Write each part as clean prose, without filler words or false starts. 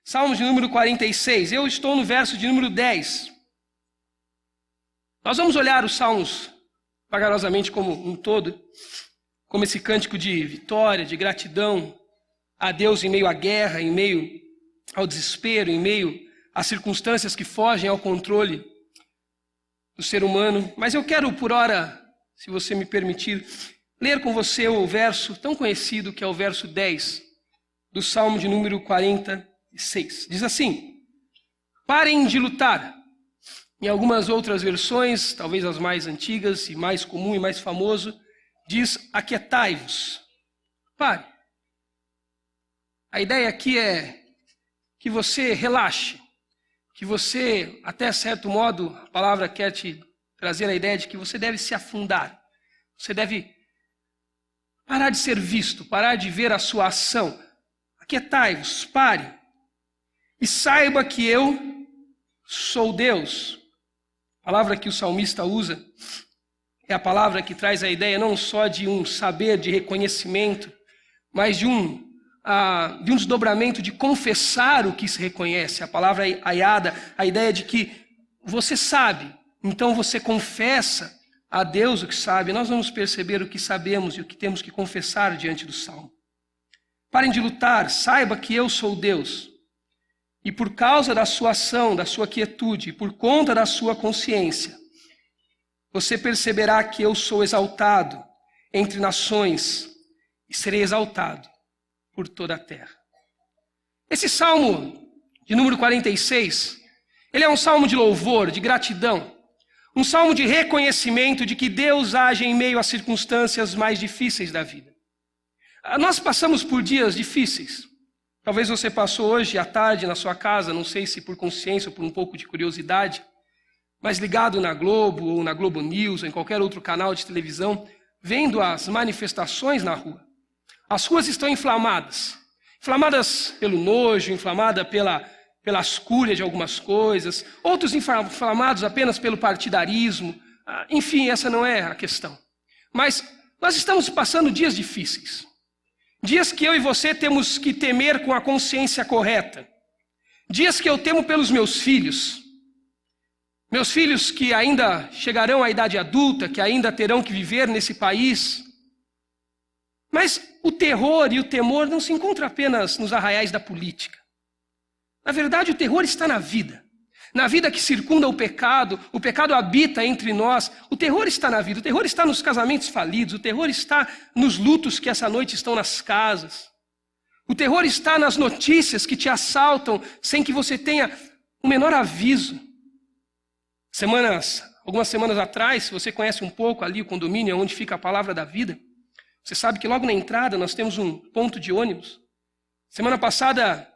Salmo de número 46. Eu estou no verso de número 10. Nós vamos olhar os salmos vagarosamente como um todo, como esse cântico de vitória, de gratidão a Deus em meio à guerra, em meio ao desespero, em meio às circunstâncias que fogem ao controle do ser humano. Mas eu quero, por hora, se você me permitir, ler com você o verso tão conhecido que é o verso 10 do Salmo de número 46. Diz assim: parem de lutar. Em algumas outras versões, talvez as mais antigas e mais comum e mais famoso, diz: aquietai-vos. Pare. A ideia aqui é que você relaxe, que você, até certo modo, a palavra quer te trazer a ideia de que você deve se afundar. Você deve parar de ser visto, parar de ver a sua ação. Aquietai-vos, pare. E saiba que eu sou Deus. A palavra que o salmista usa é a palavra que traz a ideia não só de um saber, de reconhecimento, mas de um desdobramento de confessar o que se reconhece. A palavra aiada, a ideia de que você sabe, então você confessa a Deus o que sabe. Nós vamos perceber o que sabemos e o que temos que confessar diante do Salmo. Parem de lutar, saiba que eu sou Deus. E por causa da sua ação, da sua quietude, por conta da sua consciência, você perceberá que eu sou exaltado entre nações e serei exaltado por toda a terra. Esse salmo de número 46, ele é um salmo de louvor, de gratidão, um salmo de reconhecimento de que Deus age em meio às circunstâncias mais difíceis da vida. Nós passamos por dias difíceis. Talvez você passou hoje à tarde na sua casa, não sei se por consciência ou por um pouco de curiosidade, mas ligado na Globo ou na Globo News ou em qualquer outro canal de televisão, vendo as manifestações na rua. As ruas estão inflamadas. Inflamadas pelo nojo, inflamada pela escúria de algumas coisas, outros inflamados apenas pelo partidarismo. Enfim, essa não é a questão. Mas nós estamos passando dias difíceis. Dias que eu e você temos que temer com a consciência correta. Dias que eu temo pelos meus filhos. Meus filhos que ainda chegarão à idade adulta, que ainda terão que viver nesse país. Mas o terror e o temor não se encontram apenas nos arraiais da política. Na verdade, o terror está na vida. Na vida que circunda o pecado habita entre nós. O terror está na vida, o terror está nos casamentos falidos, o terror está nos lutos que essa noite estão nas casas. O terror está nas notícias que te assaltam sem que você tenha o menor aviso. Algumas semanas atrás, se você conhece um pouco ali o condomínio onde fica a Palavra da Vida, você sabe que logo na entrada nós temos um ponto de ônibus. Semana passada,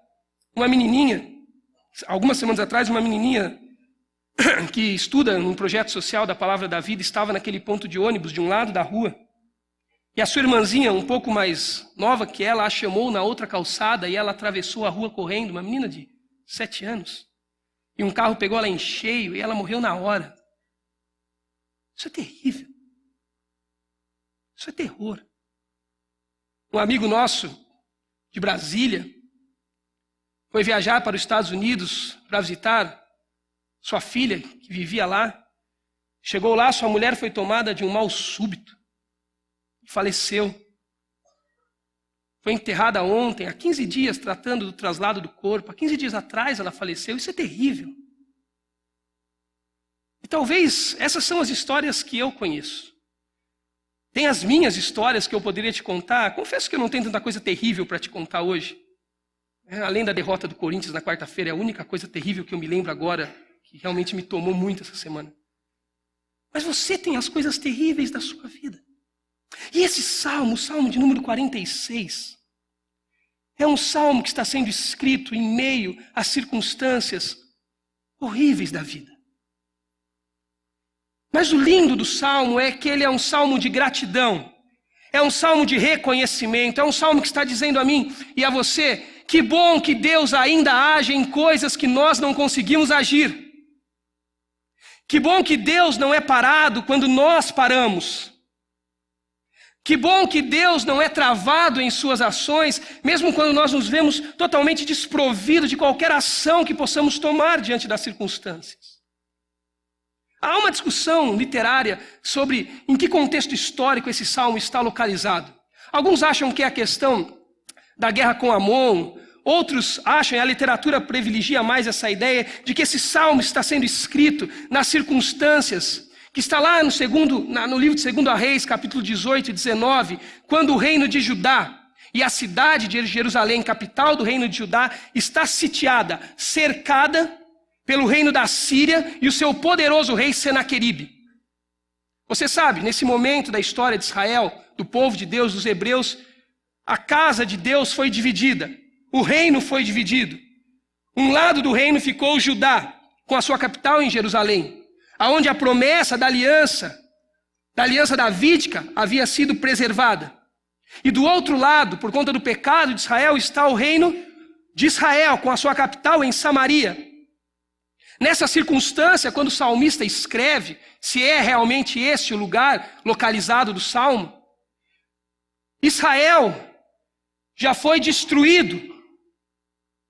algumas semanas atrás, uma menininha que estuda num projeto social da Palavra da Vida estava naquele ponto de ônibus de um lado da rua. E a sua irmãzinha, um pouco mais nova que ela, a chamou na outra calçada e ela atravessou a rua correndo, uma menina de 7 anos. E um carro pegou ela em cheio e ela morreu na hora. Isso é terrível. Isso é terror. Um amigo nosso, de Brasília, foi viajar para os Estados Unidos para visitar sua filha, que vivia lá. Chegou lá, sua mulher foi tomada de um mal súbito e faleceu. Foi enterrada ontem, há 15 dias, tratando do traslado do corpo. Há 15 dias atrás ela faleceu. Isso é terrível. E talvez essas são as histórias que eu conheço. Tem as minhas histórias que eu poderia te contar. Confesso que eu não tenho tanta coisa terrível para te contar hoje. Além da derrota do Corinthians na quarta-feira, é a única coisa terrível que eu me lembro agora, que realmente me tomou muito essa semana. Mas você tem as coisas terríveis da sua vida. E esse salmo, o salmo de número 46, é um salmo que está sendo escrito em meio às circunstâncias horríveis da vida. Mas o lindo do salmo é que ele é um salmo de gratidão, é um salmo de reconhecimento, é um salmo que está dizendo a mim e a você: que bom que Deus ainda age em coisas que nós não conseguimos agir. Que bom que Deus não é parado quando nós paramos. Que bom que Deus não é travado em suas ações, mesmo quando nós nos vemos totalmente desprovidos de qualquer ação que possamos tomar diante das circunstâncias. Há uma discussão literária sobre em que contexto histórico esse salmo está localizado. Alguns acham que é a questão da guerra com Amon, outros acham, e a literatura privilegia mais essa ideia, de que esse salmo está sendo escrito nas circunstâncias que está lá no livro de 2 Reis, capítulo 18 e 19, quando o reino de Judá e a cidade de Jerusalém, capital do reino de Judá, está sitiada, cercada pelo reino da Síria e o seu poderoso rei Senaqueribe. Você sabe, nesse momento da história de Israel, do povo de Deus, dos hebreus, a casa de Deus foi dividida, o reino foi dividido. Um lado do reino ficou Judá, com a sua capital em Jerusalém, aonde a promessa da aliança davídica havia sido preservada. E do outro lado, por conta do pecado de Israel, está o reino de Israel, com a sua capital em Samaria. Nessa circunstância, quando o salmista escreve, se é realmente esse o lugar localizado do salmo, Israel já foi destruído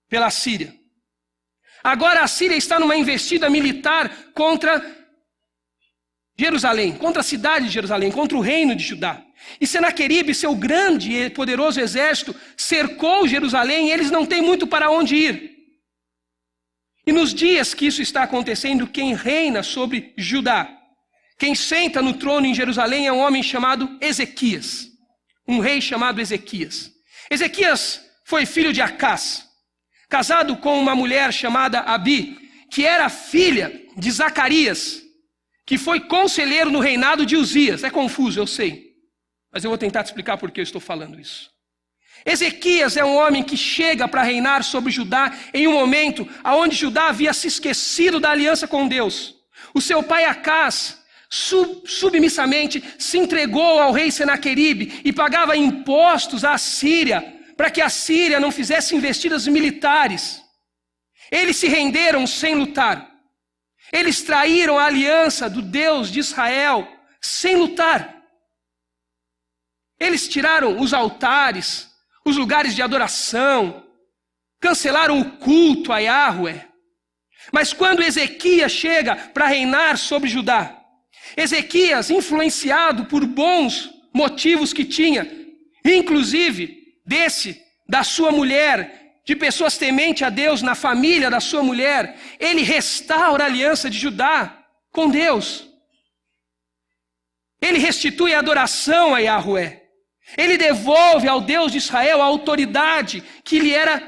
pela Síria. Agora a Síria está numa investida militar contra Jerusalém, contra a cidade de Jerusalém, contra o reino de Judá. E Senaqueribe, seu grande e poderoso exército, cercou Jerusalém e eles não têm muito para onde ir. E nos dias que isso está acontecendo, quem reina sobre Judá, quem senta no trono em Jerusalém é um homem chamado Ezequias, um rei chamado Ezequias. Ezequias foi filho de Acás, casado com uma mulher chamada Abi, que era filha de Zacarias, que foi conselheiro no reinado de Uzias. É confuso, eu sei, mas eu vou tentar te explicar por que eu estou falando isso. Ezequias é um homem que chega para reinar sobre Judá em um momento onde Judá havia se esquecido da aliança com Deus. O seu pai Acás, submissamente, se entregou ao rei Senaqueribe e pagava impostos à Síria, para que a Síria não fizesse investidas militares. Eles se renderam sem lutar. Eles traíram a aliança do Deus de Israel sem lutar. Eles tiraram os altares, os lugares de adoração, cancelaram o culto a Yahweh. Mas quando Ezequias chega para reinar sobre Judá, Ezequias, influenciado por bons motivos que tinha, inclusive da sua mulher, de pessoas tementes a Deus na família da sua mulher, ele restaura a aliança de Judá com Deus. Ele restitui a adoração a Yahweh. Ele devolve ao Deus de Israel a autoridade que lhe era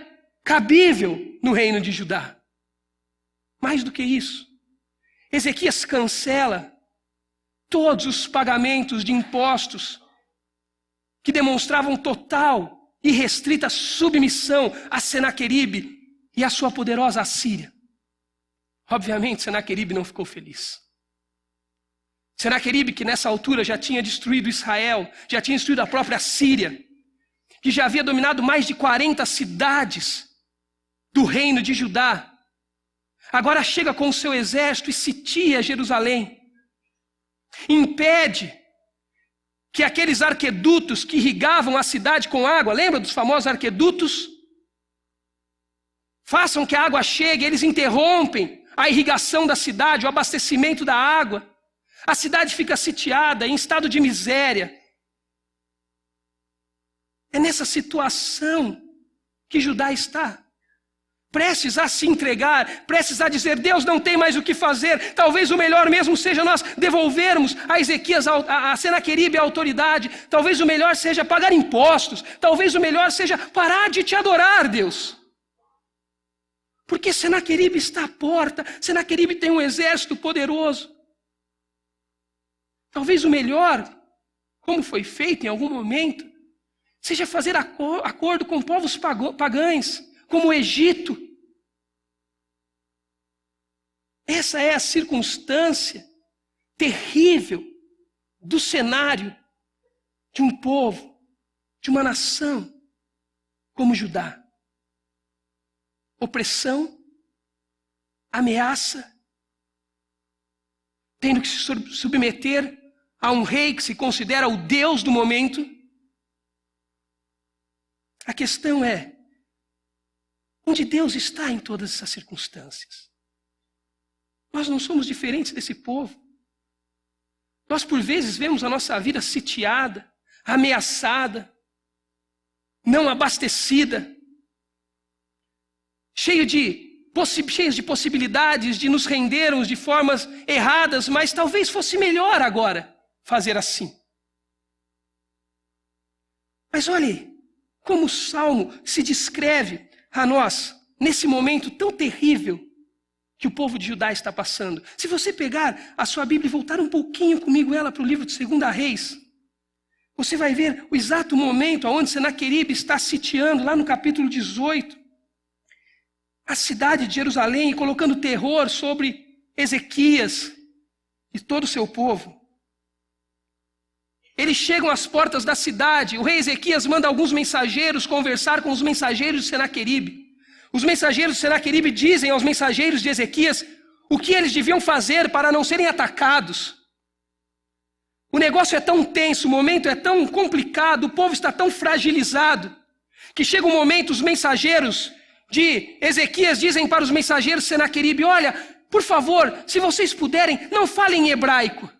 cabível no reino de Judá. Mais do que isso, Ezequias cancela todos os pagamentos de impostos que demonstravam total e restrita submissão a Senaqueribe e a sua poderosa Assíria. Obviamente, Senaqueribe não ficou feliz. Senaqueribe, que nessa altura já tinha destruído Israel, já tinha destruído a própria Síria, que já havia dominado mais de 40 cidades do reino de Judá, agora chega com o seu exército e sitia Jerusalém. Impede que aqueles arquedutos que irrigavam a cidade com água, lembra dos famosos arquedutos? Façam que a água chegue, eles interrompem a irrigação da cidade, o abastecimento da água. A cidade fica sitiada, em estado de miséria. É nessa situação que Judá está. Prestes a se entregar, prestes a dizer, Deus não tem mais o que fazer. Talvez o melhor mesmo seja nós devolvermos a Ezequias, a Senaqueribe, a autoridade. Talvez o melhor seja pagar impostos. Talvez o melhor seja parar de te adorar, Deus. Porque Senaqueribe está à porta. Senaqueribe tem um exército poderoso. Talvez o melhor, como foi feito em algum momento, seja fazer acordo com povos pagãos, como o Egito. Essa é a circunstância terrível do cenário de um povo, de uma nação como Judá. Opressão, ameaça, tendo que se submeter a um rei que se considera o Deus do momento. A questão é, onde Deus está em todas essas circunstâncias? Nós não somos diferentes desse povo. Nós, por vezes, vemos a nossa vida sitiada, ameaçada, não abastecida, cheios de possibilidades de nos rendermos de formas erradas, mas talvez fosse melhor agora fazer assim. Mas olhe como o Salmo se descreve a nós nesse momento tão terrível que o povo de Judá está passando. Se você pegar a sua Bíblia e voltar um pouquinho comigo ela para o livro de 2 Reis, você vai ver o exato momento onde Senaqueribe está sitiando, lá no capítulo 18, a cidade de Jerusalém, e colocando terror sobre Ezequias e todo o seu povo. Eles chegam às portas da cidade, o rei Ezequias manda alguns mensageiros conversar com os mensageiros de Senaqueribe. Os mensageiros de Senaqueribe dizem aos mensageiros de Ezequias o que eles deviam fazer para não serem atacados. O negócio é tão tenso, o momento é tão complicado, o povo está tão fragilizado, que chega um momento, os mensageiros de Ezequias dizem para os mensageiros de Senaqueribe: olha, por favor, se vocês puderem, não falem em hebraico.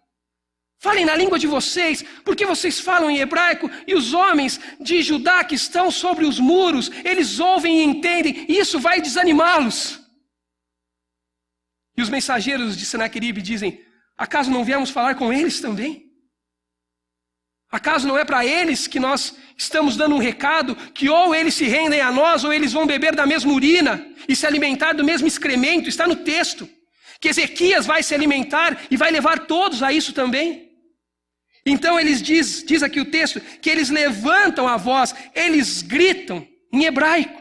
Falem na língua de vocês, porque vocês falam em hebraico e os homens de Judá que estão sobre os muros, eles ouvem e entendem, e isso vai desanimá-los. E os mensageiros de Senaqueribe dizem: acaso não viemos falar com eles também? Acaso não é para eles que nós estamos dando um recado que ou eles se rendem a nós ou eles vão beber da mesma urina e se alimentar do mesmo excremento? Está no texto que Ezequias vai se alimentar e vai levar todos a isso também. Então eles diz aqui o texto, que eles levantam a voz, eles gritam em hebraico,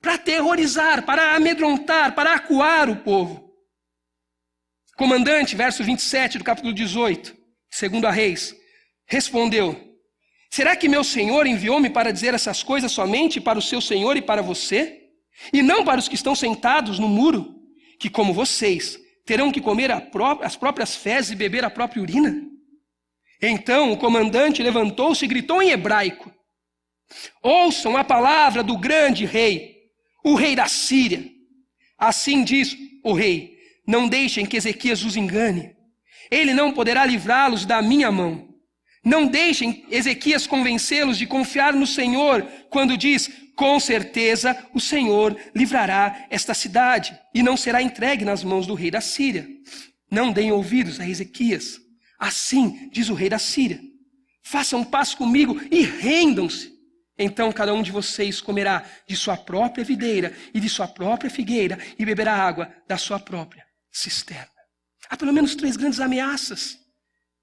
para aterrorizar, para amedrontar, para acuar o povo. Comandante, verso 27 do capítulo 18, 2 Reis, respondeu: será que meu senhor enviou-me para dizer essas coisas somente para o seu senhor e para você? E não para os que estão sentados no muro, que como vocês terão que comer as próprias fezes e beber a própria urina? Então o comandante levantou-se e gritou em hebraico: ouçam a palavra do grande rei, o rei da Síria. Assim diz o rei: não deixem que Ezequias os engane. Ele não poderá livrá-los da minha mão. Não deixem Ezequias convencê-los de confiar no Senhor, quando diz: com certeza o Senhor livrará esta cidade e não será entregue nas mãos do rei da Síria. Não deem ouvidos a Ezequias. Assim diz o rei da Síria: façam paz comigo e rendam-se. Então cada um de vocês comerá de sua própria videira e de sua própria figueira e beberá água da sua própria cisterna. Há pelo menos 3 grandes ameaças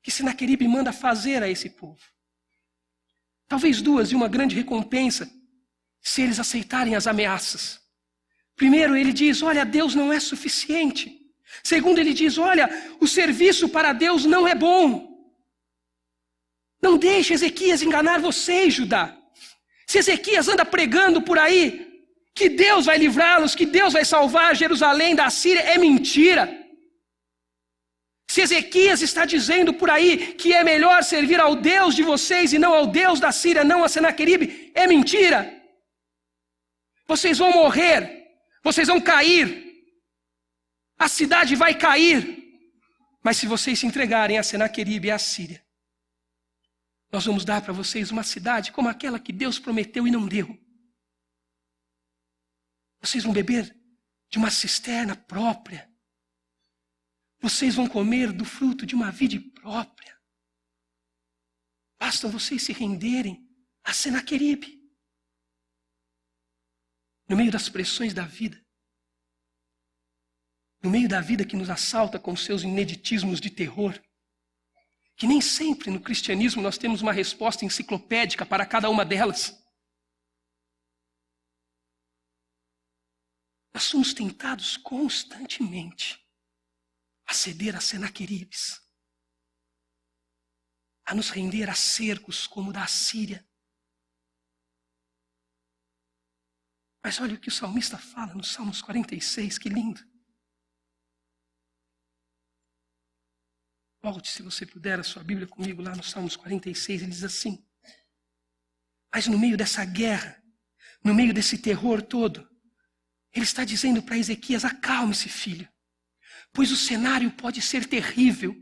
que Senaqueribe manda fazer a esse povo. Talvez 2 e uma grande recompensa, se eles aceitarem as ameaças. Primeiro, ele diz: olha, Deus não é suficiente. Segundo, ele diz: olha, o serviço para Deus não é bom. Não deixe Ezequias enganar vocês, Judá. Se Ezequias anda pregando por aí que Deus vai livrá-los, que Deus vai salvar Jerusalém da Síria, é mentira. Se Ezequias está dizendo por aí que é melhor servir ao Deus de vocês e não ao Deus da Síria, não a Senaqueribe, é mentira. Vocês vão morrer, vocês vão cair, a cidade vai cair. Mas se vocês se entregarem a Senaqueribe e a Síria, nós vamos dar para vocês uma cidade como aquela que Deus prometeu e não deu. Vocês vão beber de uma cisterna própria. Vocês vão comer do fruto de uma vide própria. Basta vocês se renderem a Senaqueribe. No meio das pressões da vida, no meio da vida que nos assalta com seus ineditismos de terror, que nem sempre no cristianismo nós temos uma resposta enciclopédica para cada uma delas. Nós somos tentados constantemente a ceder a Senaqueribes, a nos render a cercos como o da Síria. Mas olha o que o salmista fala no Salmos 46, que lindo. Volte, se você puder, a sua Bíblia comigo lá no Salmos 46, ele diz assim: mas no meio dessa guerra, no meio desse terror todo, ele está dizendo para Ezequias: acalme-se, filho, pois o cenário pode ser terrível,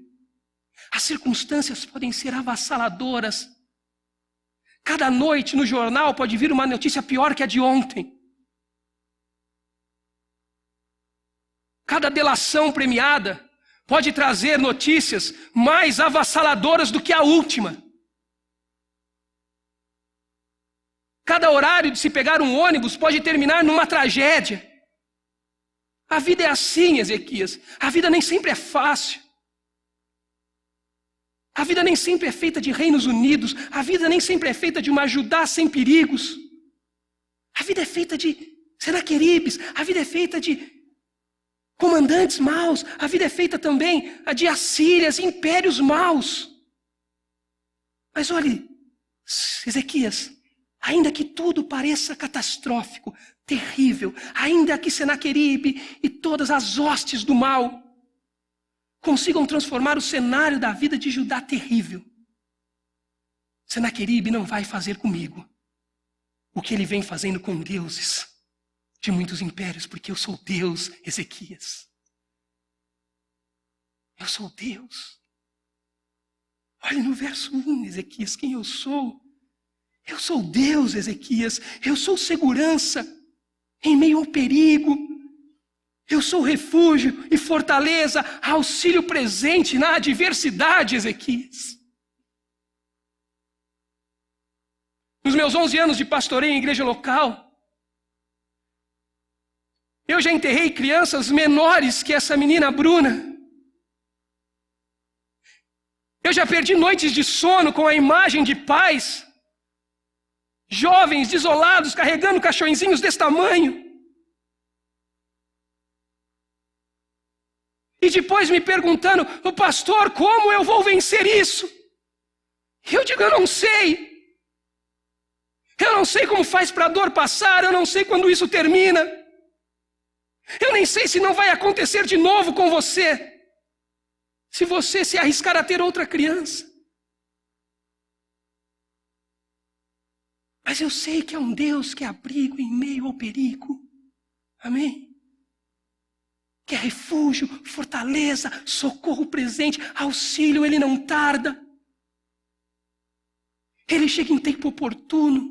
as circunstâncias podem ser avassaladoras. Cada noite no jornal pode vir uma notícia pior que a de ontem. Cada delação premiada pode trazer notícias mais avassaladoras do que a última. Cada horário de se pegar um ônibus pode terminar numa tragédia. A vida é assim, Ezequias. A vida nem sempre é fácil. A vida nem sempre é feita de reinos unidos. A vida nem sempre é feita de uma Judá sem perigos. A vida é feita de Senaqueribes. A vida é feita de comandantes maus. A vida é feita também de Assírias, impérios maus. Mas olhe, Ezequias, ainda que tudo pareça catastrófico, terrível, ainda que Senaqueribe e todas as hostes do mal consigam transformar o cenário da vida de Judá terrível, Senaqueribe não vai fazer comigo o que ele vem fazendo com deuses de muitos impérios, porque eu sou Deus, Ezequias. Eu sou Deus. Olhe no verso 1, Ezequias, quem eu sou. Eu sou Deus, Ezequias. Eu sou segurança em meio ao perigo. Eu sou refúgio e fortaleza, auxílio presente na adversidade, Ezequias. Nos meus 11 anos de pastoreio em igreja local, eu já enterrei crianças menores que essa menina Bruna. Eu já perdi noites de sono com a imagem de pais, jovens desolados, carregando caixõezinhos desse tamanho. E depois me perguntando: o pastor, como eu vou vencer isso? Eu digo: eu não sei. Eu não sei como faz para a dor passar, eu não sei quando isso termina. Eu nem sei se não vai acontecer de novo com você, se você se arriscar a ter outra criança. Mas eu sei que é um Deus que é abrigo em meio ao perigo. Amém? Que é refúgio, fortaleza, socorro presente, auxílio, ele não tarda. Ele chega em tempo oportuno,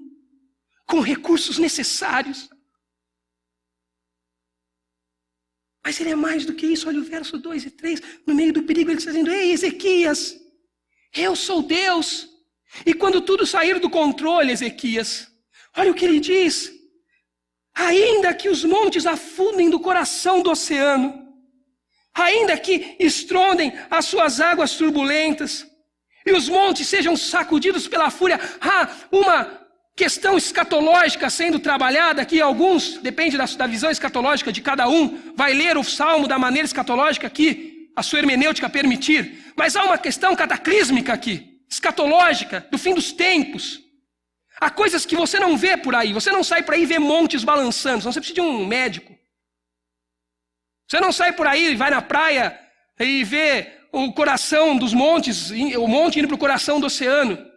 com recursos necessários. Mas ele é mais do que isso. Olha o verso 2 e 3, no meio do perigo ele está dizendo: ei, Ezequias, eu sou Deus. E quando tudo sair do controle, Ezequias, olha o que ele diz: ainda que os montes afundem do coração do oceano, ainda que estrondem as suas águas turbulentas, e os montes sejam sacudidos pela fúria. Uma questão escatológica sendo trabalhada aqui. Alguns, depende da visão escatológica de cada um, vai ler o Salmo da maneira escatológica que a sua hermenêutica permitir. Mas há uma questão cataclísmica aqui, escatológica, do fim dos tempos. Há coisas que você não vê por aí. Você não sai por aí e vê montes balançando. Senão você precisa de um médico. Você não sai por aí e vai na praia e vê o coração dos montes, o monte indo para o coração do oceano.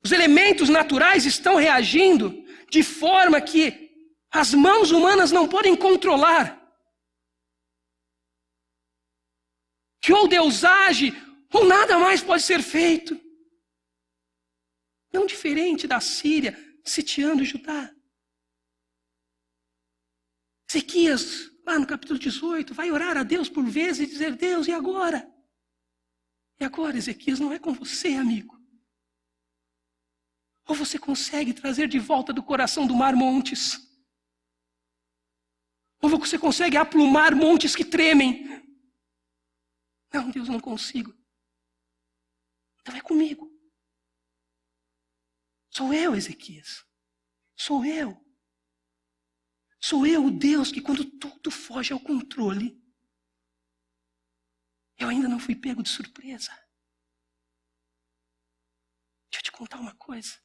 Os elementos naturais estão reagindo de forma que as mãos humanas não podem controlar. Que ou Deus age, ou nada mais pode ser feito. Não diferente da Síria sitiando Judá. Ezequias, lá no capítulo 18, vai orar a Deus por vezes e dizer: Deus, e agora? E agora, Ezequias, não é com você, amigo. Ou você consegue trazer de volta do coração do mar montes? Ou você consegue aplumar montes que tremem? Não, Deus, não consigo. Então é comigo. Sou eu, Ezequias. Sou eu. Sou eu o Deus que, quando tudo foge ao controle, eu ainda não fui pego de surpresa. Deixa eu te contar uma coisa.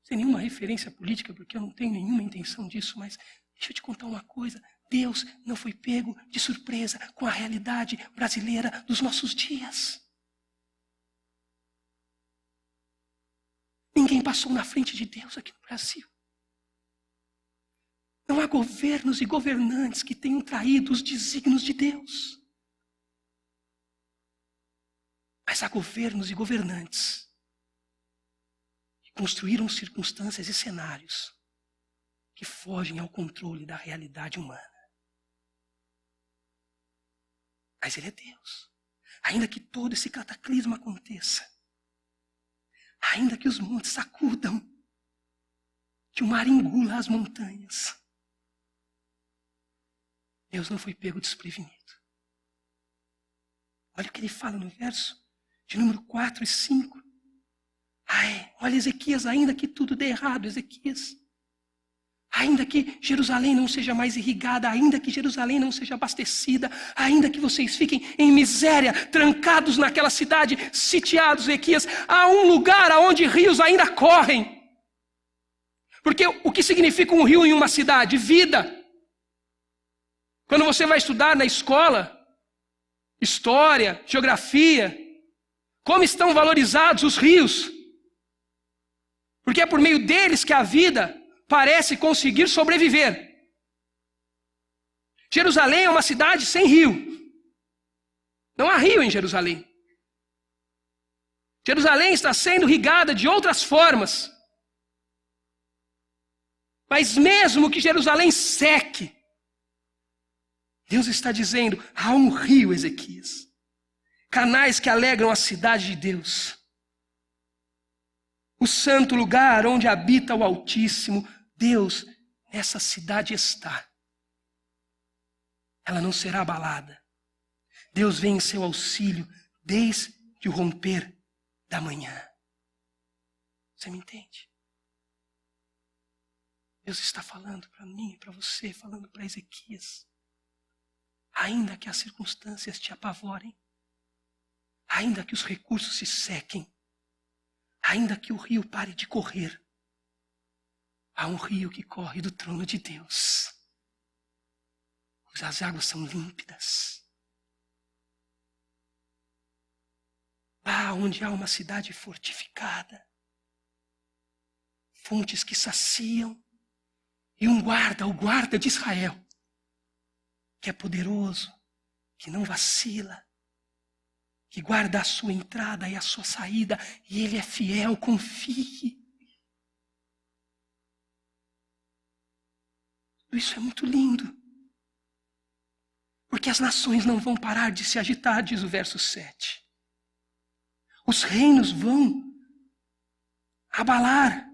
Sem nenhuma referência política, porque eu não tenho nenhuma intenção disso, mas deixa eu te contar uma coisa. Deus não foi pego de surpresa com a realidade brasileira dos nossos dias. Ninguém passou na frente de Deus aqui no Brasil. Não há governos e governantes que tenham traído os desígnios de Deus. Mas há governos e governantes que construíram circunstâncias e cenários que fogem ao controle da realidade humana. Mas Ele é Deus. Ainda que todo esse cataclisma aconteça, ainda que os montes sacudam, que o mar engula as montanhas, Deus não foi pego desprevenido. Olha o que ele fala no verso de número 4 e 5. Olha Ezequias, ainda que tudo dê errado, Ezequias. Ainda que Jerusalém não seja mais irrigada, ainda que Jerusalém não seja abastecida, ainda que vocês fiquem em miséria, trancados naquela cidade, sitiados, Ezequias, há um lugar onde rios ainda correm. Porque o que significa um rio em uma cidade? Vida. Quando você vai estudar na escola, história, geografia, como estão valorizados os rios? Porque é por meio deles que a vida parece conseguir sobreviver. Jerusalém é uma cidade sem rio. Não há rio em Jerusalém. Jerusalém está sendo irrigada de outras formas. Mas mesmo que Jerusalém seque, Deus está dizendo, há um rio, Ezequias. Canais que alegram a cidade de Deus. O santo lugar onde habita o Altíssimo, Deus, nessa cidade está. Ela não será abalada. Deus vem em seu auxílio desde o romper da manhã. Você me entende? Deus está falando para mim, para você, falando para Ezequias. Ainda que as circunstâncias te apavorem, ainda que os recursos se sequem, ainda que o rio pare de correr, há um rio que corre do trono de Deus. As águas são límpidas. Lá onde há uma cidade fortificada, fontes que saciam, e um guarda, o guarda de Israel, que é poderoso, que não vacila, que guarda a sua entrada e a sua saída, e ele é fiel, confie. Isso é muito lindo. Porque as nações não vão parar de se agitar, diz o verso 7. Os reinos vão abalar,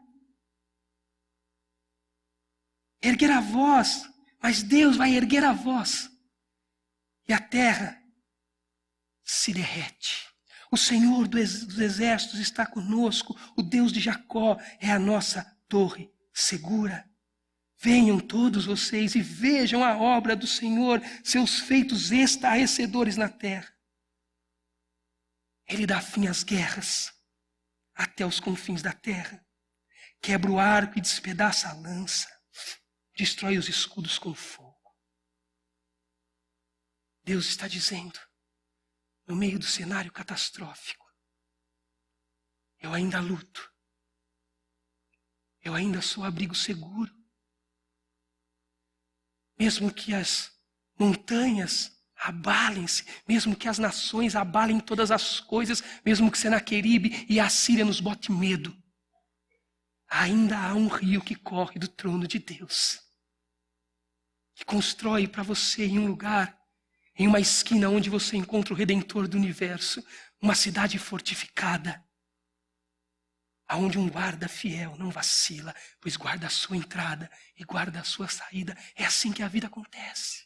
erguer a voz, mas Deus vai erguer a voz, e a terra se derrete. O Senhor dos exércitos está conosco, o Deus de Jacó é a nossa torre segura. Venham todos vocês e vejam a obra do Senhor, seus feitos estarrecedores na terra. Ele dá fim às guerras até os confins da terra. Quebra o arco e despedaça a lança. Destrói os escudos com fogo. Deus está dizendo, no meio do cenário catastrófico, eu ainda luto. Eu ainda sou abrigo seguro. Mesmo que as montanhas abalem-se, mesmo que as nações abalem todas as coisas, mesmo que Senaqueribe e a Síria nos bote medo, ainda há um rio que corre do trono de Deus, que constrói para você em um lugar, em uma esquina onde você encontra o Redentor do universo, uma cidade fortificada, aonde um guarda fiel não vacila, pois guarda a sua entrada e guarda a sua saída. É assim que a vida acontece.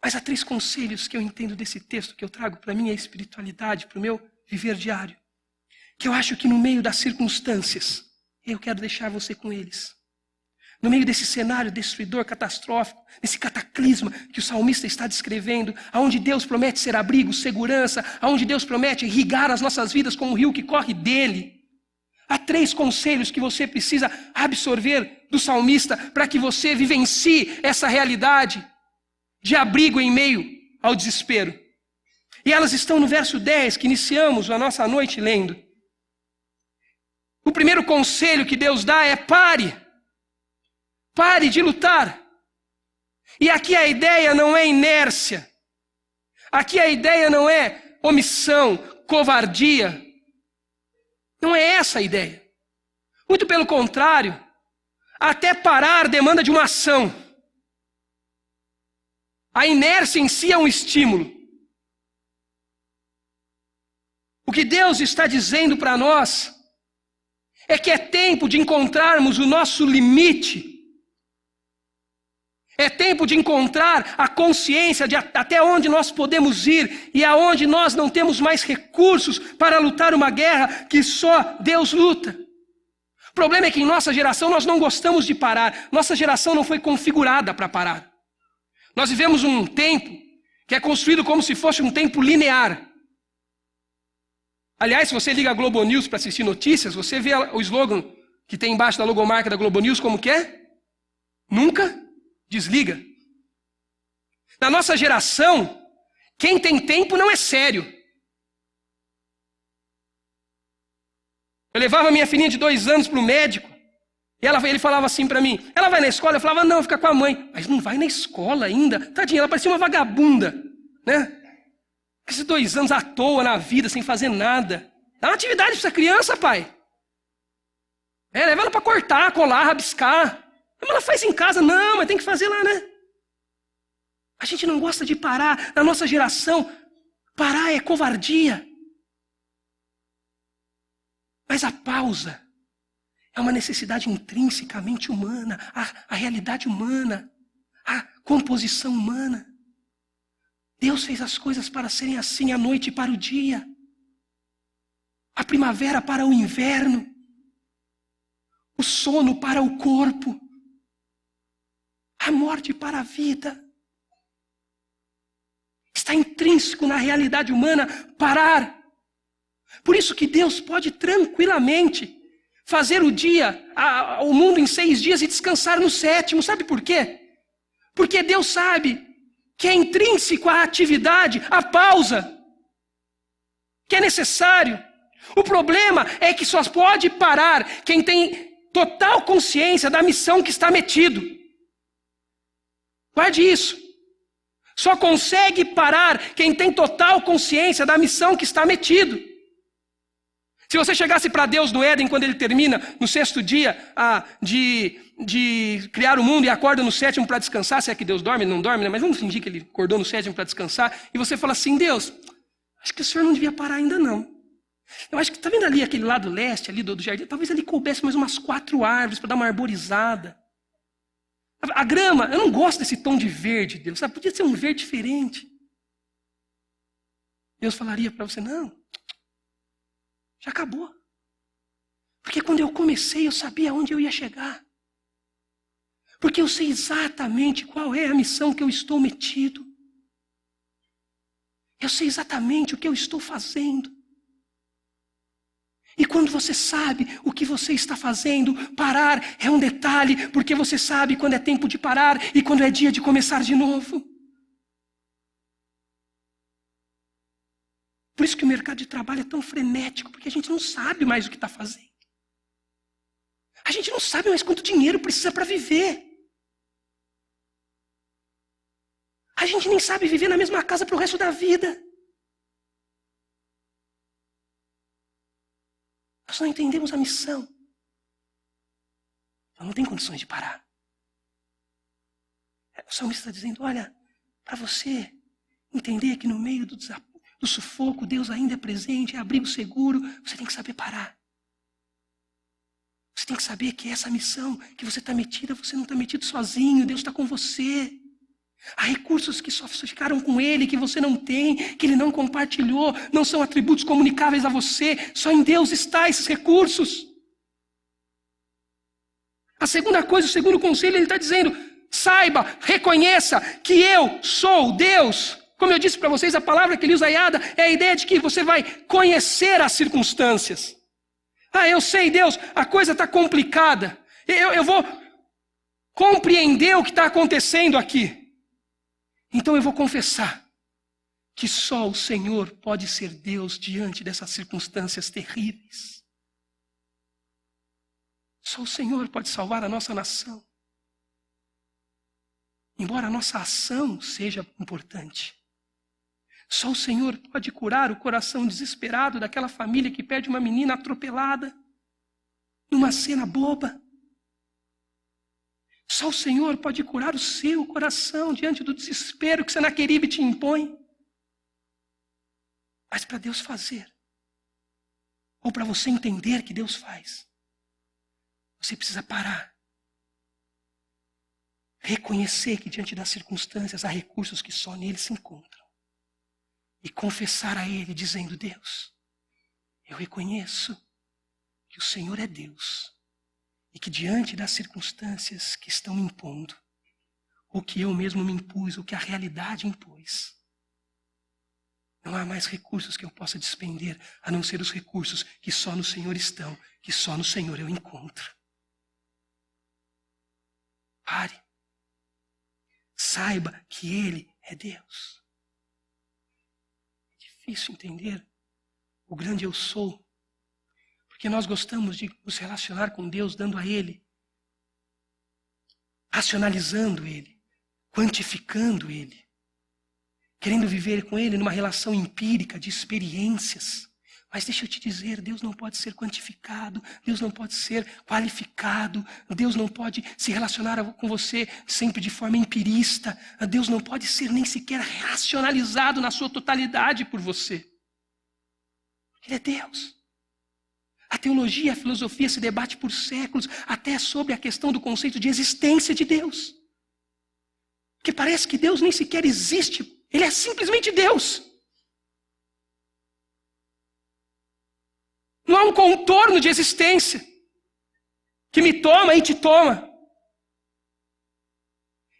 Mas há 3 conselhos que eu entendo desse texto, que eu trago para a minha espiritualidade, para o meu viver diário, que eu acho que no meio das circunstâncias, eu quero deixar você com eles. No meio desse cenário destruidor, catastrófico, desse cataclisma que o salmista está descrevendo, aonde Deus promete ser abrigo, segurança, aonde Deus promete irrigar as nossas vidas com um rio que corre dele, Há 3 conselhos que você precisa absorver do salmista para que você vivencie essa realidade de abrigo em meio ao desespero. E elas estão no verso 10, que iniciamos a nossa noite lendo. O primeiro conselho que Deus dá é pare de lutar. E aqui a ideia não é inércia. Aqui a ideia não é omissão, covardia. Não é essa a ideia. Muito pelo contrário, até parar demanda de uma ação. A inércia em si é um estímulo. O que Deus está dizendo para nós é que é tempo de encontrarmos o nosso limite. É tempo de encontrar a consciência de até onde nós podemos ir e aonde nós não temos mais recursos para lutar uma guerra que só Deus luta. O problema é que em nossa geração nós não gostamos de parar. Nossa geração não foi configurada para parar. Nós vivemos um tempo que é construído como se fosse um tempo linear. Aliás, se você liga a Globo News para assistir notícias, você vê o slogan que tem embaixo da logomarca da Globo News como que é? Nunca desliga. Na nossa geração, quem tem tempo não é sério. Eu levava minha filhinha de 2 anos para o médico, e ele falava assim para mim, ela vai na escola? Eu falava, não, fica com a mãe. Mas não vai na escola ainda? Tadinha, ela parecia uma vagabunda, né? Esses 2 anos à toa na vida, sem fazer nada. Dá uma atividade para essa criança, pai. Leva ela para cortar, colar, rabiscar. Mas ela faz em casa, não, mas tem que fazer lá, né? A gente não gosta de parar. Na nossa geração, parar é covardia. Mas a pausa é uma necessidade intrinsecamente humana, a realidade humana, a composição humana. Deus fez as coisas para serem assim, a noite para o dia, a primavera para o inverno, o sono para o corpo, a morte para a vida. Está intrínseco na realidade humana parar. Por isso que Deus pode tranquilamente fazer o mundo em 6 dias e descansar no 7º. Sabe por quê? Porque Deus sabe que é intrínseco à atividade, à pausa, que é necessário. O problema é que só pode parar quem tem total consciência da missão que está metido. Guarde isso. Só consegue parar quem tem total consciência da missão que está metido. Se você chegasse para Deus no Éden, quando ele termina no 6º dia de criar o mundo e acorda no 7º para descansar, se é que Deus dorme, ele não dorme, né? Mas vamos fingir que ele acordou no 7º para descansar, e você fala assim, Deus, acho que o Senhor não devia parar ainda não. Eu acho que, está vendo ali aquele lado leste ali do jardim? Talvez ali coubesse mais umas 4 árvores para dar uma arborizada. A grama, eu não gosto desse tom de verde, Deus, sabe? Podia ser um verde diferente. Deus falaria para você, não, já acabou. Porque quando eu comecei, eu sabia onde eu ia chegar. Porque eu sei exatamente qual é a missão que eu estou metido. Eu sei exatamente o que eu estou fazendo. E quando você sabe o que você está fazendo, parar é um detalhe, porque você sabe quando é tempo de parar e quando é dia de começar de novo. Por isso que o mercado de trabalho é tão frenético, porque a gente não sabe mais o que está fazendo. A gente não sabe mais quanto dinheiro precisa para viver. A gente nem sabe viver na mesma casa para o resto da vida. Nós não entendemos a missão. Então não tem condições de parar. O salmista está dizendo, olha, para você entender que no meio do sufoco, Deus ainda é presente, é abrigo seguro, você tem que saber parar. Você tem que saber que essa missão que você está metida, você não está metido sozinho, Deus está com você. Há recursos que só ficaram com Ele, que você não tem, que Ele não compartilhou, não são atributos comunicáveis a você, só em Deus está esses recursos. A segunda coisa, o segundo conselho, Ele está dizendo, saiba, reconheça que eu sou Deus. Como eu disse para vocês, a palavra que ele usa, Yada, é a ideia de que você vai conhecer as circunstâncias. Eu sei, Deus, a coisa está complicada. Eu vou compreender o que está acontecendo aqui. Então eu vou confessar que só o Senhor pode ser Deus diante dessas circunstâncias terríveis. Só o Senhor pode salvar a nossa nação. Embora a nossa ação seja importante, só o Senhor pode curar o coração desesperado daquela família que perde uma menina atropelada numa cena boba. Só o Senhor pode curar o seu coração diante do desespero que Senaqueribe te impõe. Mas para Deus fazer, ou para você entender que Deus faz, você precisa parar. Reconhecer que diante das circunstâncias há recursos que só nele se encontram. E confessar a Ele dizendo, Deus, eu reconheço que o Senhor é Deus. E que diante das circunstâncias que estão me impondo, ou que eu mesmo me impus, ou que a realidade impôs, não há mais recursos que eu possa despender, a não ser os recursos que só no Senhor estão, que só no Senhor eu encontro. Pare. Saiba que Ele é Deus. É difícil entender o grande eu sou, porque nós gostamos de nos relacionar com Deus, dando a Ele, racionalizando Ele, quantificando Ele, querendo viver com Ele numa relação empírica de experiências. Mas deixa eu te dizer, Deus não pode ser quantificado, Deus não pode ser qualificado, Deus não pode se relacionar com você sempre de forma empirista, Deus não pode ser nem sequer racionalizado na sua totalidade por você. Ele é Deus. A teologia, a filosofia se debate por séculos até sobre a questão do conceito de existência de Deus. Porque parece que Deus nem sequer existe, Ele é simplesmente Deus. Não há um contorno de existência que me toma e te toma.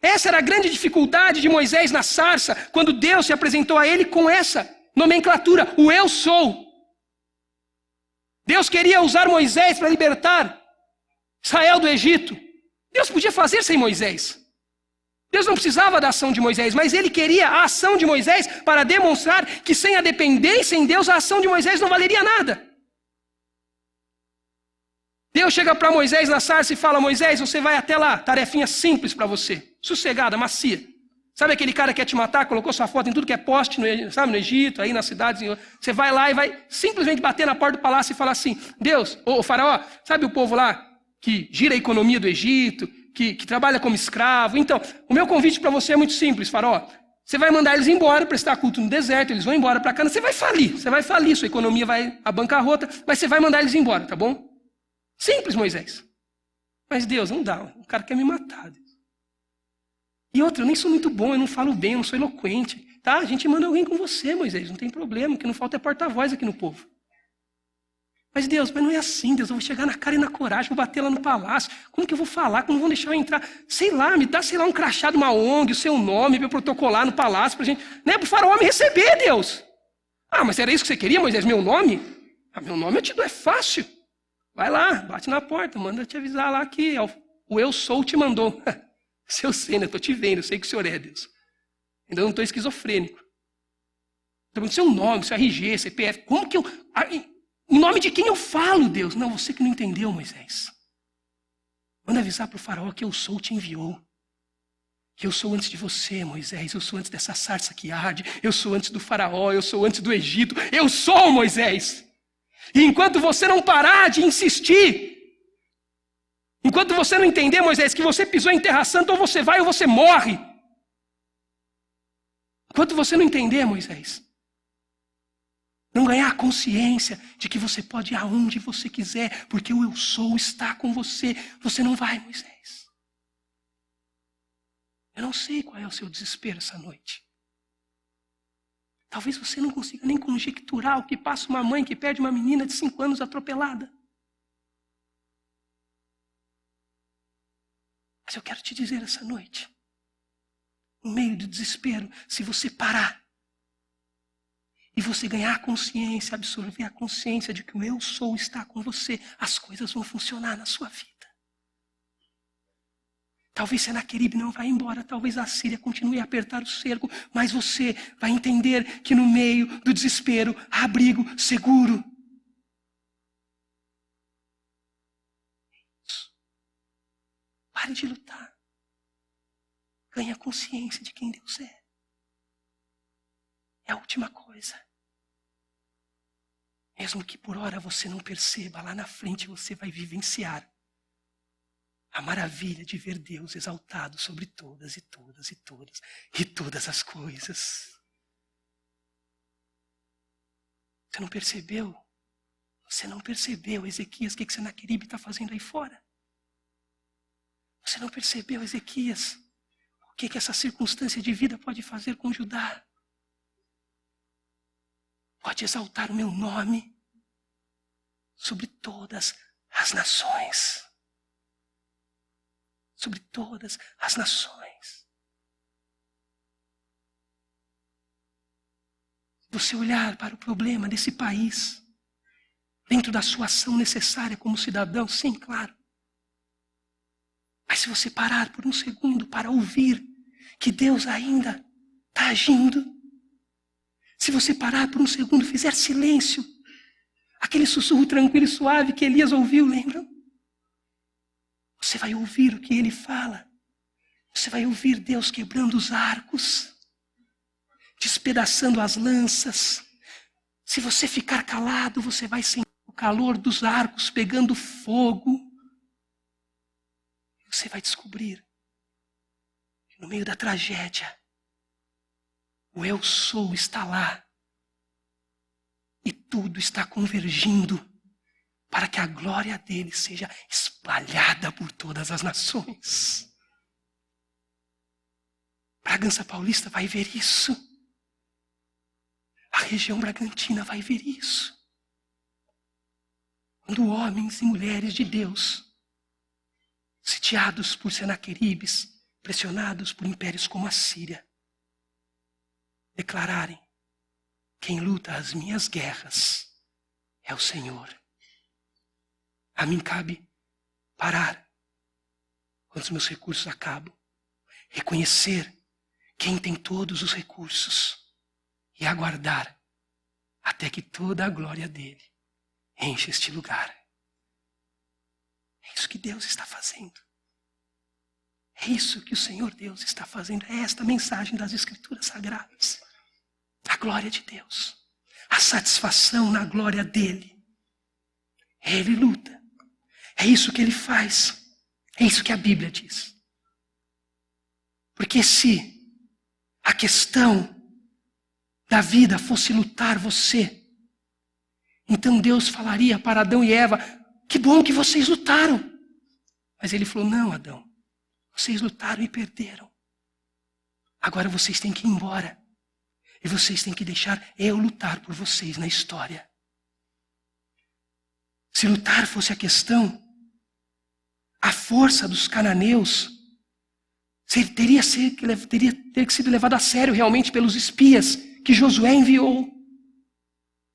Essa era a grande dificuldade de Moisés na sarça, quando Deus se apresentou a ele com essa nomenclatura, o eu sou. Deus queria usar Moisés para libertar Israel do Egito. Deus podia fazer sem Moisés. Deus não precisava da ação de Moisés, mas ele queria a ação de Moisés para demonstrar que sem a dependência em Deus, a ação de Moisés não valeria nada. Deus chega para Moisés na sarça e fala, Moisés, você vai até lá, tarefinha simples para você, sossegada, macia. Sabe aquele cara que quer te matar, colocou sua foto em tudo que é poste, no Egito, aí nas cidades, você vai lá e vai simplesmente bater na porta do palácio e falar assim, Deus, ô faraó, sabe o povo lá que gira a economia do Egito, que trabalha como escravo? Então, o meu convite para você é muito simples, faraó. Você vai mandar eles embora, prestar culto no deserto, eles vão embora para Canaã, você vai falir, sua economia vai à bancarrota, mas você vai mandar eles embora, tá bom? Simples, Moisés. Mas Deus, não dá, o cara quer me matar. Deus. E outra, eu nem sou muito bom, eu não falo bem, eu não sou eloquente. Tá, a gente manda alguém com você, Moisés, não tem problema, o que não falta é porta-voz aqui no povo. Mas Deus, mas não é assim, Deus, eu vou chegar na cara e na coragem, vou bater lá no palácio. Como que eu vou falar? Como vão deixar eu entrar? Sei lá, me dá, um crachá de uma ONG, o seu nome, para eu protocolar no palácio, pra gente, né, pro faraó me receber, Deus. Mas era isso que você queria, Moisés, meu nome? Meu nome eu te dou, é fácil. Vai lá, bate na porta, manda te avisar lá que o eu sou te mandou. Se eu sei, né? Estou te vendo, eu sei que o Senhor é Deus. Ainda não estou esquizofrênico. Então, seu nome, seu RG, CPF, como que eu... Em nome de quem eu falo, Deus? Não, você que não entendeu, Moisés. Manda avisar para o faraó que eu sou te enviou. Que eu sou antes de você, Moisés. Eu sou antes dessa sarça que arde. Eu sou antes do faraó, eu sou antes do Egito. Eu sou, Moisés. E enquanto você não parar de insistir, enquanto você não entender, Moisés, que você pisou em terra santa, ou você vai ou você morre. Enquanto você não entender, Moisés, não ganhar a consciência de que você pode ir aonde você quiser, porque o eu sou está com você, você não vai, Moisés. Eu não sei qual é o seu desespero essa noite. Talvez você não consiga nem conjecturar o que passa uma mãe que perde uma menina de 5 anos atropelada. Mas eu quero te dizer essa noite, no meio do desespero, se você parar e você ganhar a consciência, absorver a consciência de que o eu sou está com você, as coisas vão funcionar na sua vida. Talvez Senaqueribe não vá embora, talvez a Síria continue a apertar o cerco, mas você vai entender que no meio do desespero há abrigo seguro. Pare de lutar. Ganhe a consciência de quem Deus é. É a última coisa. Mesmo que por hora você não perceba, lá na frente você vai vivenciar a maravilha de ver Deus exaltado sobre todas e todas e todas e todas as coisas. Você não percebeu? Você não percebeu, Ezequias, o que Senaqueribe está fazendo aí fora? Você não percebeu, Ezequias, o que essa circunstância de vida pode fazer com Judá? Pode exaltar o meu nome sobre todas as nações. Sobre todas as nações. Se você olhar para o problema desse país, dentro da sua ação necessária como cidadão, sim, claro. Mas se você parar por um segundo para ouvir que Deus ainda está agindo, se você parar por um segundo e fizer silêncio, aquele sussurro tranquilo e suave que Elias ouviu, lembram? Você vai ouvir o que ele fala. Você vai ouvir Deus quebrando os arcos, despedaçando as lanças. Se você ficar calado, você vai sentir o calor dos arcos pegando fogo. Você vai descobrir que no meio da tragédia, o eu sou está lá. E tudo está convergindo para que a glória dele seja espalhada por todas as nações. Bragança Paulista vai ver isso. A região Bragantina vai ver isso. Quando homens e mulheres de Deus, sitiados por Senaqueribes, pressionados por impérios como a Síria, declararem: quem luta as minhas guerras é o Senhor. A mim cabe parar quando os meus recursos acabam, reconhecer quem tem todos os recursos e aguardar até que toda a glória dele enche este lugar. É isso que Deus está fazendo. É isso que o Senhor Deus está fazendo. É esta mensagem das Escrituras Sagradas. A glória de Deus. A satisfação na glória dele. Ele luta. É isso que ele faz. É isso que a Bíblia diz. Porque se a questão da vida fosse lutar você, então Deus falaria para Adão e Eva: que bom que vocês lutaram. Mas ele falou: não, Adão, vocês lutaram e perderam. Agora vocês têm que ir embora. E vocês têm que deixar eu lutar por vocês na história. Se lutar fosse a questão, a força dos cananeus teria que sido levada a sério realmente pelos espias que Josué enviou,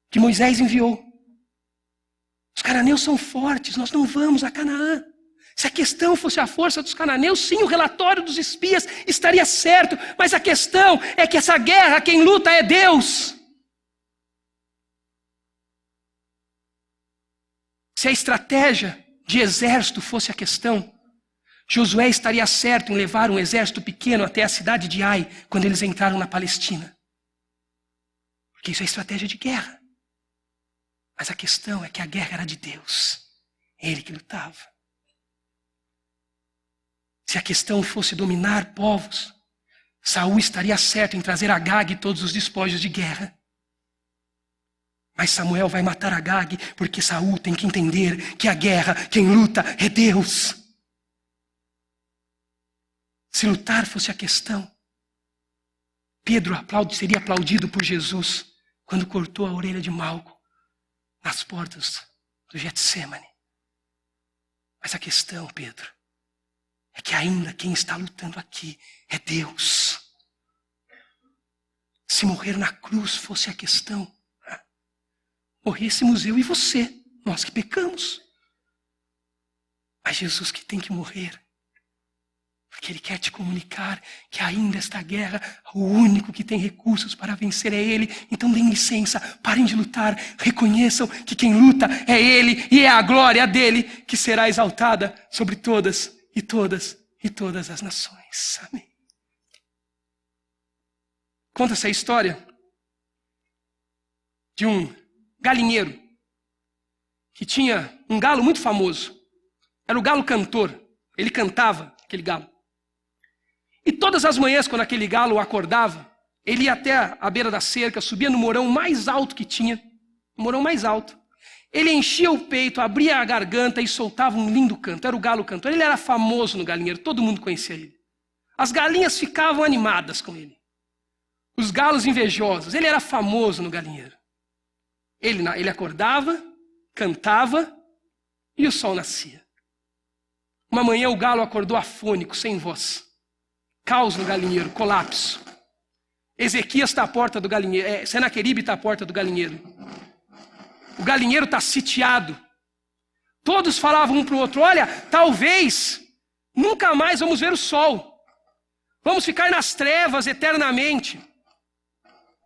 que Moisés enviou. Os cananeus são fortes, nós não vamos a Canaã. Se a questão fosse a força dos cananeus, sim, o relatório dos espias estaria certo, mas a questão é que essa guerra, quem luta é Deus. Se a estratégia de exército fosse a questão, Josué estaria certo em levar um exército pequeno até a cidade de Ai, quando eles entraram na Palestina. Porque isso é estratégia de guerra. Mas a questão é que a guerra era de Deus. Ele que lutava. Se a questão fosse dominar povos, Saul estaria certo em trazer Agag e todos os despojos de guerra. Mas Samuel vai matar Agag porque Saul tem que entender que a guerra, quem luta é Deus. Se lutar fosse a questão, Pedro seria aplaudido por Jesus quando cortou a orelha de Malco nas portas do Getsêmani. Mas a questão, Pedro, é que ainda quem está lutando aqui é Deus. se morrer na cruz fosse a questão, morrêssemos eu e você, nós que pecamos. Mas Jesus que tem que morrer, porque Ele quer te comunicar que ainda esta guerra, o único que tem recursos para vencer é Ele. Então deem licença, parem de lutar, reconheçam que quem luta é Ele e é a glória dele que será exaltada sobre todas e todas e todas as nações. Amém. Conta essa história de um galinheiro que tinha um galo muito famoso. Era o galo cantor. Ele cantava, aquele galo. E todas as manhãs, quando aquele galo acordava, ele ia até a beira da cerca, subia no morão mais alto que tinha, o morão mais alto. Ele enchia o peito, abria a garganta e soltava um lindo canto. Era o galo cantor. Ele era famoso no galinheiro, todo mundo conhecia ele. As galinhas ficavam animadas com ele. Os galos invejosos. Ele era famoso no galinheiro. Ele acordava, cantava e o sol nascia. Uma manhã o galo acordou afônico, sem voz. Caos no galinheiro, colapso. Ezequias está à porta do galinheiro, Senaqueribe está à porta do galinheiro. O galinheiro está sitiado. Todos falavam um para o outro, olha, talvez nunca mais vamos ver o sol. Vamos ficar nas trevas eternamente.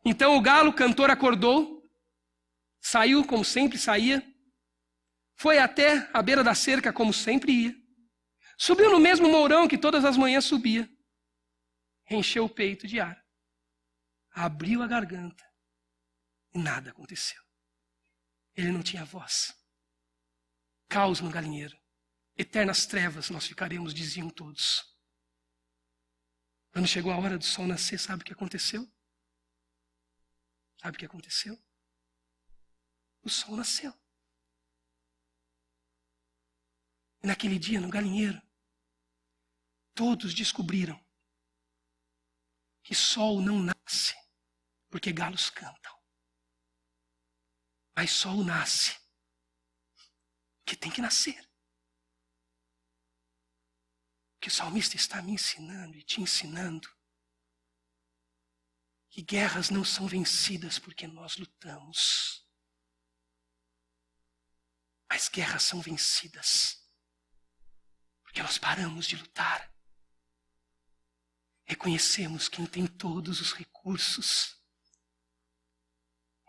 Então o galo cantor acordou, saiu como sempre saía, foi até a beira da cerca como sempre ia, subiu no mesmo mourão que todas as manhãs subia, encheu o peito de ar, abriu a garganta e nada aconteceu. Ele não tinha voz. Caos no galinheiro. Eternas trevas nós ficaremos, diziam todos. Quando chegou a hora do sol nascer, sabe o que aconteceu? Sabe o que aconteceu? O sol nasceu. E naquele dia, no galinheiro, todos descobriram que sol não nasce porque galos cantam. Mas sol nasce que tem que nascer. O que o salmista está me ensinando e te ensinando, que guerras não são vencidas porque nós lutamos. Mas guerras são vencidas porque nós paramos de lutar. Reconhecemos quem tem todos os recursos.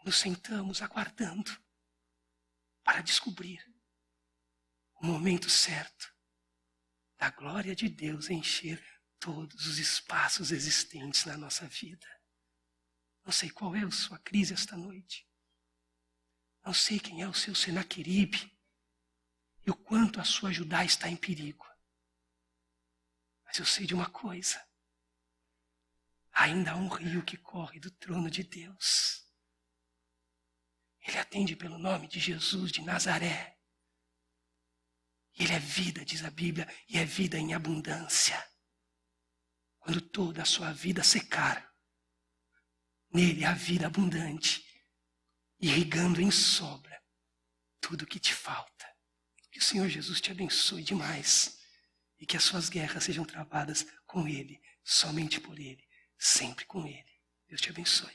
Nos sentamos aguardando para descobrir o momento certo da glória de Deus encher todos os espaços existentes na nossa vida. Não sei qual é a sua crise esta noite. Não sei quem é o seu Senaqueribe e o quanto a sua Judá está em perigo. Mas eu sei de uma coisa. Ainda há um rio que corre do trono de Deus. Ele atende pelo nome de Jesus de Nazaré. Ele é vida, diz a Bíblia, e é vida em abundância. Quando toda a sua vida secar, nele há vida abundante, irrigando em sobra tudo o que te falta. Que o Senhor Jesus te abençoe demais e que as suas guerras sejam travadas com Ele, somente por Ele, sempre com Ele. Deus te abençoe.